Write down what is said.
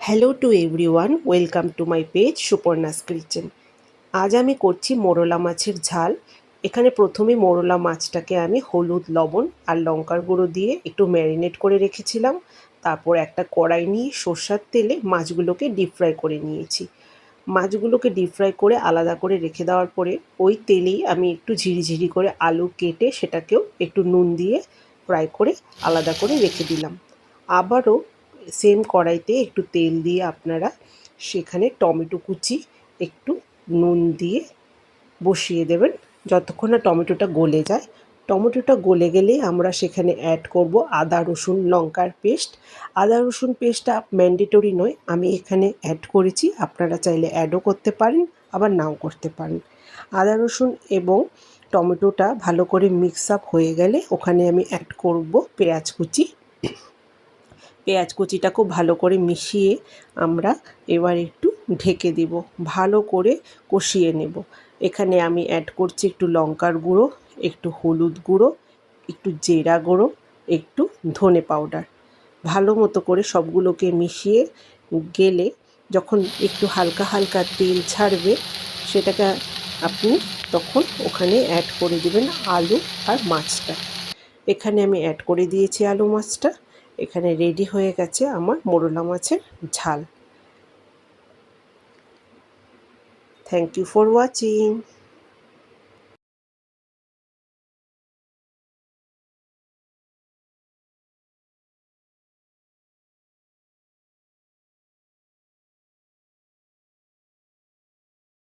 Hello to everyone, welcome to my page Suparna's kitchen. আজ আমি করছি মোরলা মাছের ঝাল। এখানে প্রথমে মোরলা মাছটাকে আমি হলুদ, লবণ আর লঙ্কার গুঁড়ো দিয়ে একটু ম্যারিনেট করে রেখেছিলাম। তারপর একটা কড়াই নিয়ে সর্ষের তেলে মাছগুলোকে ডিপ ফ্রাই করে নিয়েছি। মাছগুলোকে ডিপ ফ্রাই করে আলাদা করে রেখে দেওয়ার পরে ওই তেলেই আমি একটু ঝিরিঝিরি করে আলু কেটে সেটাকেও একটু নুন দিয়ে ফ্রাই করে আলাদা করে রেখে দিলাম। আবারও সেম কড়াইতে একটু তেল দিয়ে আপনারা সেখানে টমেটো কুচি একটু নুন দিয়ে বসিয়ে দেবেন যতক্ষণ না টমেটোটা গলে যায়। টমেটোটা গলে গেলেই আমরা সেখানে অ্যাড করব আদা রসুন লঙ্কার পেস্ট। আদা রসুন পেস্টটা ম্যান্ডেটরি নয়, আমি এখানে অ্যাড করেছি, আপনারা চাইলে অ্যাডও করতে পারেন আবার নাও করতে পারেন। আদা রসুন এবং টমেটোটা ভালো করে মিক্স আপ হয়ে গেলে ওখানে আমি অ্যাড করব পেঁয়াজ কুচি। পেঁয়াজ কুচিটা খুব ভালো করে মিশিয়ে আমরা এবার একটু ঢেকে দেব, ভালো করে কষিয়ে নেব। এখানে আমি অ্যাড করছি একটু লঙ্কার গুঁড়ো, একটু হলুদ গুঁড়ো, একটু জিরা গুঁড়ো, একটু ধনে পাউডার। ভালো মতো করে সবগুলোকে মিশিয়ে গেলে যখন একটু হালকা হালকা তেল ছাড়বে সেটাকে আপনি তখন ওখানে অ্যাড করে দেবেন আলু আর মাছটা। এখানে আমি অ্যাড করে দিয়েছি আলু মাছটা। এখানে রেডি হয়ে গেছে আমার মোরলা মাছের ঝাল। Thank you for watching.